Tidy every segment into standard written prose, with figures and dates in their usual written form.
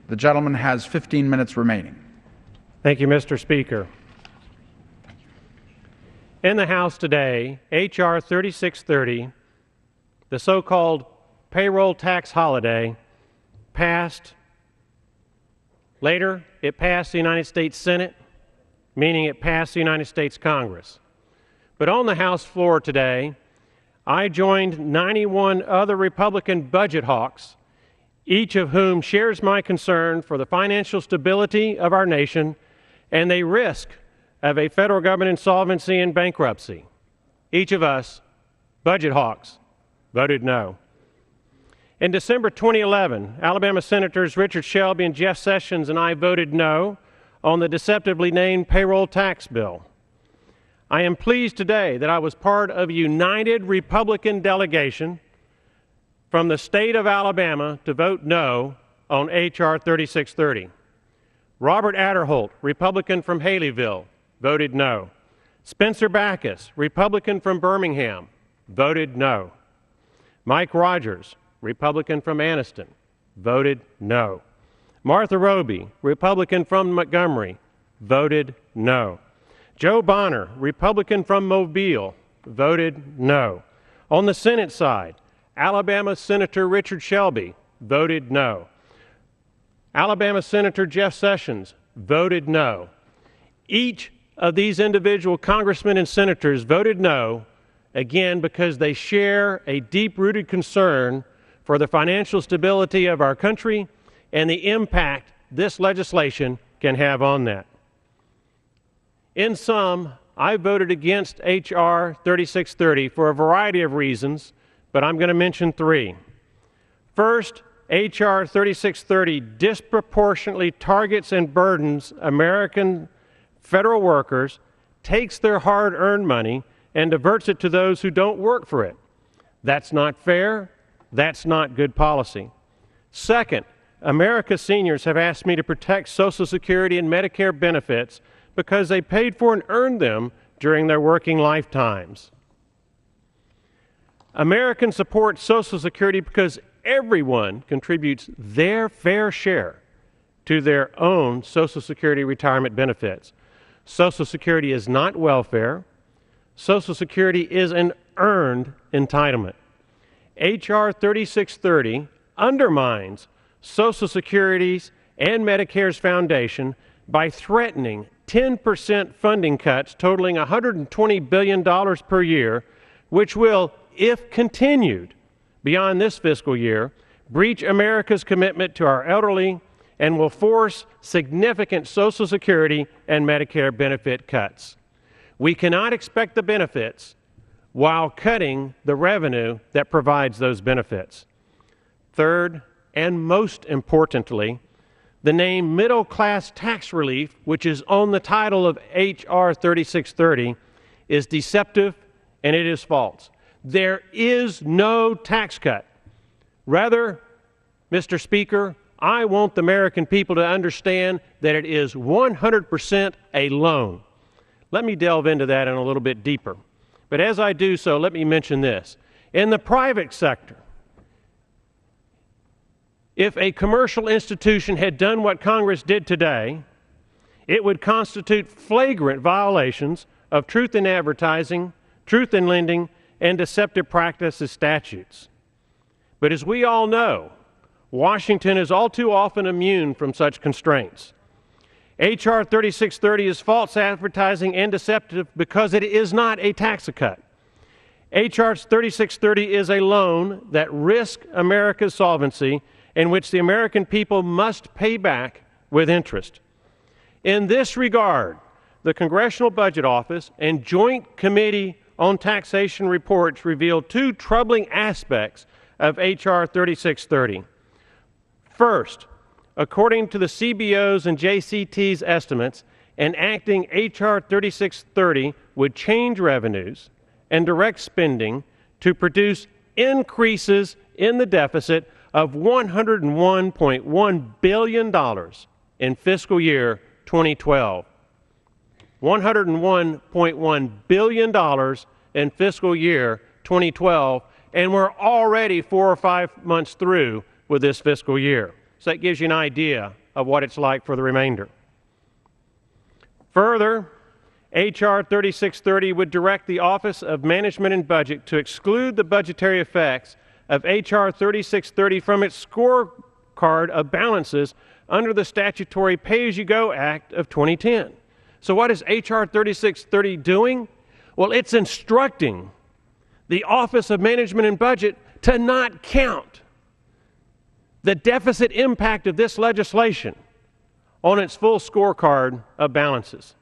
The gentleman has 15 minutes remaining. Thank you, Mr. Speaker. In the House today, H.R. 3630, the so-called payroll tax holiday, passed. Later, it passed the United States Senate, meaning it passed the United States Congress. But on the House floor today, I joined 91 other Republican budget hawks, each of whom shares my concern for the financial stability of our nation and the risk of a federal government insolvency and bankruptcy. Each of us, budget hawks, voted no. In December 2011, Alabama Senators Richard Shelby and Jeff Sessions and I voted no on the deceptively named payroll tax bill. I am pleased today that I was part of a united Republican delegation from the state of Alabama to vote no on H.R. 3630. Robert Adderholt, Republican from Haleyville, voted no. Spencer Backus, Republican from Birmingham, voted no. Mike Rogers, Republican from Anniston, voted no. Martha Roby, Republican from Montgomery, voted no. Joe Bonner, Republican from Mobile, voted no. On the Senate side, Alabama Senator Richard Shelby voted no. Alabama Senator Jeff Sessions voted no. Each of these individual congressmen and senators voted no, again, because they share a deep-rooted concern for the financial stability of our country and the impact this legislation can have on that. In sum, I voted against H.R. 3630 for a variety of reasons, but I'm going to mention three. First, H.R. 3630 disproportionately targets and burdens American federal workers, takes their hard-earned money, and diverts it to those who don't work for it. That's not fair. That's not good policy. Second, America's seniors have asked me to protect Social Security and Medicare benefits because they paid for and earned them during their working lifetimes. Americans support Social Security because everyone contributes their fair share to their own Social Security retirement benefits. Social Security is not welfare. Social Security is an earned entitlement. H.R. 3630 undermines Social Security's and Medicare's foundation by threatening 10% funding cuts totaling $120 billion per year, which will, if continued beyond this fiscal year, breach America's commitment to our elderly and will force significant Social Security and Medicare benefit cuts. We cannot expect the benefits while cutting the revenue that provides those benefits. Third, and most importantly, the name middle-class tax relief, which is on the title of H.R. 3630, is deceptive and it is false. There is no tax cut. Rather, Mr. Speaker, I want the American people to understand that it is 100% a loan. Let me delve into that in a little bit deeper. But as I do so, let me mention this. In the private sector, if a commercial institution had done what Congress did today, it would constitute flagrant violations of truth in advertising, truth in lending, and deceptive practices statutes. But as we all know, Washington is all too often immune from such constraints. H.R. 3630 is false advertising and deceptive because it is not a tax cut. H.R. 3630 is a loan that risks America's solvency, in which the American people must pay back with interest. In this regard, the Congressional Budget Office and Joint Committee on Taxation reports reveal two troubling aspects of H.R. 3630. First, according to the CBO's and JCT's estimates, enacting H.R. 3630 would change revenues and direct spending to produce increases in the deficit of $101.1 billion in fiscal year 2012. $101.1 billion in fiscal year 2012, and we're already 4 or 5 months through with this fiscal year. So that gives you an idea of what it's like for the remainder. Further, H.R. 3630 would direct the Office of Management and Budget to exclude the budgetary effects of H.R. 3630 from its scorecard of balances under the statutory Pay-As-You-Go Act of 2010. So what is H.R. 3630 doing? Well, it's instructing the Office of Management and Budget to not count the deficit impact of this legislation on its full scorecard of balances.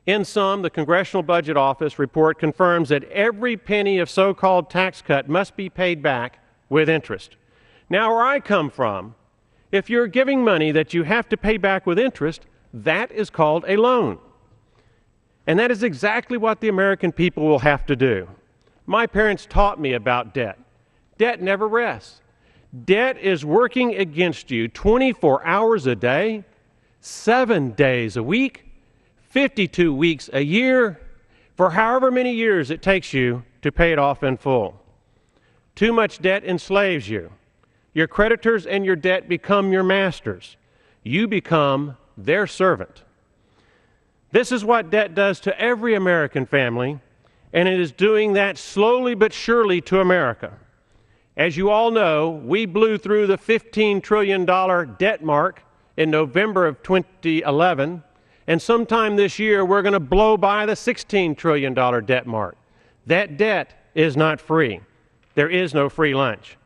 In sum, the Congressional Budget Office report confirms that every penny of so-called tax cut must be paid back with interest. Now, where I come from, if you're giving money that you have to pay back with interest, that is called a loan. And that is exactly what the American people will have to do. My parents taught me about debt. Debt never rests. Debt is working against you 24 hours a day, 7 days a week, 52 weeks a year, for however many years it takes you to pay it off in full. Too much debt enslaves you. Your creditors and your debt become your masters. You become their servant. This is what debt does to every American family, and it is doing that slowly but surely to America. As you all know, we blew through the $15 trillion debt mark in November of 2011, and sometime this year we're going to blow by the $16 trillion debt mark. That debt is not free. There is no free lunch.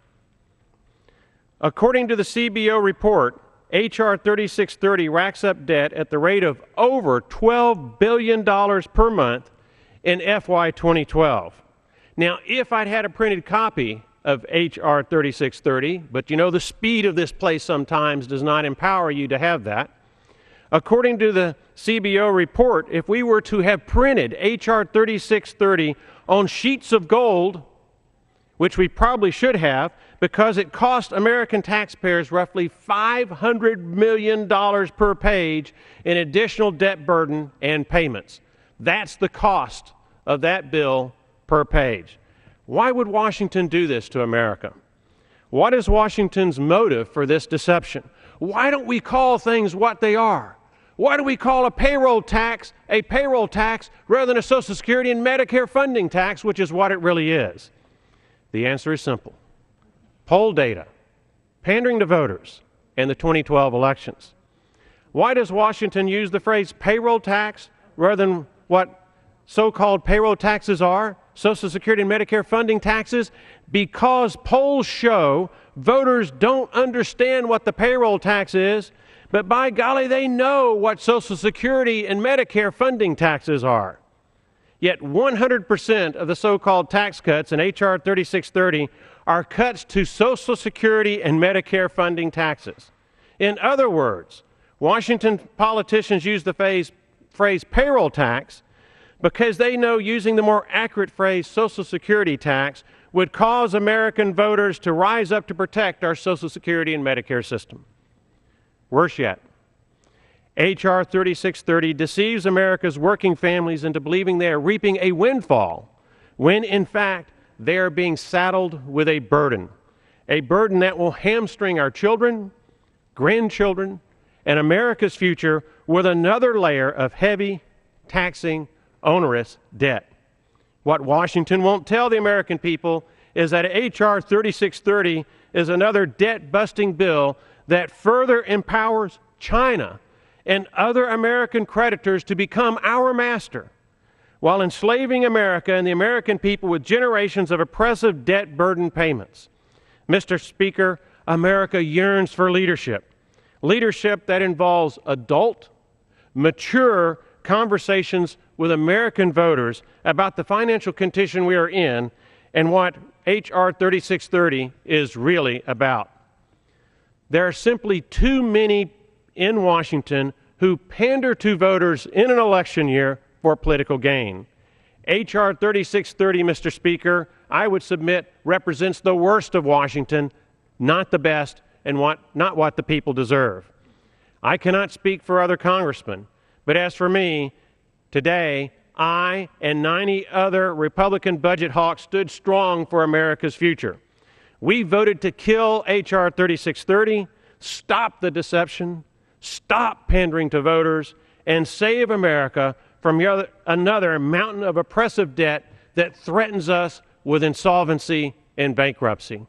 According to the CBO report, H.R. 3630 racks up debt at the rate of over $12 billion per month in FY 2012. Now, if I'd had a printed copy of H.R. 3630, but you know the speed of this place sometimes does not empower you to have that. According to the CBO report, if we were to have printed H.R. 3630 on sheets of gold, which we probably should have, because it cost American taxpayers roughly $500 million per page in additional debt burden and payments. That's the cost of that bill per page. Why would Washington do this to America? What is Washington's motive for this deception? Why don't we call things what they are? Why do we call a payroll tax rather than a Social Security and Medicare funding tax, which is what it really is? The answer is simple. Poll data, pandering to voters, and the 2012 elections. Why does Washington use the phrase payroll tax rather than what so-called payroll taxes are, Social Security and Medicare funding taxes? Because polls show voters don't understand what the payroll tax is, but by golly, they know what Social Security and Medicare funding taxes are. Yet 100% of the so-called tax cuts in H.R. 3630 are cuts to Social Security and Medicare funding taxes. In other words, Washington politicians use the phrase payroll tax because they know using the more accurate phrase Social Security tax would cause American voters to rise up to protect our Social Security and Medicare system. Worse yet, H.R. 3630 deceives America's working families into believing they are reaping a windfall, when in fact they are being saddled with a burden that will hamstring our children, grandchildren, and America's future with another layer of heavy, taxing, onerous debt. What Washington won't tell the American people is that H.R. 3630 is another debt-busting bill that further empowers China and other American creditors to become our master, while enslaving America and the American people with generations of oppressive debt-burden payments. Mr. Speaker, America yearns for leadership that involves adult, mature conversations with American voters about the financial condition we are in and what H.R. 3630 is really about. There are simply too many in Washington who pander to voters in an election year for political gain. H.R. 3630, Mr. Speaker, I would submit represents the worst of Washington, not the best, and not what the people deserve. I cannot speak for other congressmen, but as for me, today, I and 90 other Republican budget hawks stood strong for America's future. We voted to kill H.R. 3630, stop the deception, stop pandering to voters, and save America from another mountain of oppressive debt that threatens us with insolvency and bankruptcy.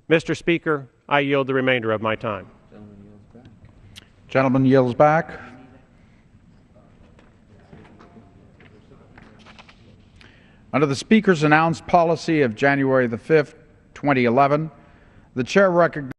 Mr. Speaker, I yield the remainder of my time. Gentleman yields back. Under the Speaker's announced policy of January the 5th, 2011, the Chair recognizes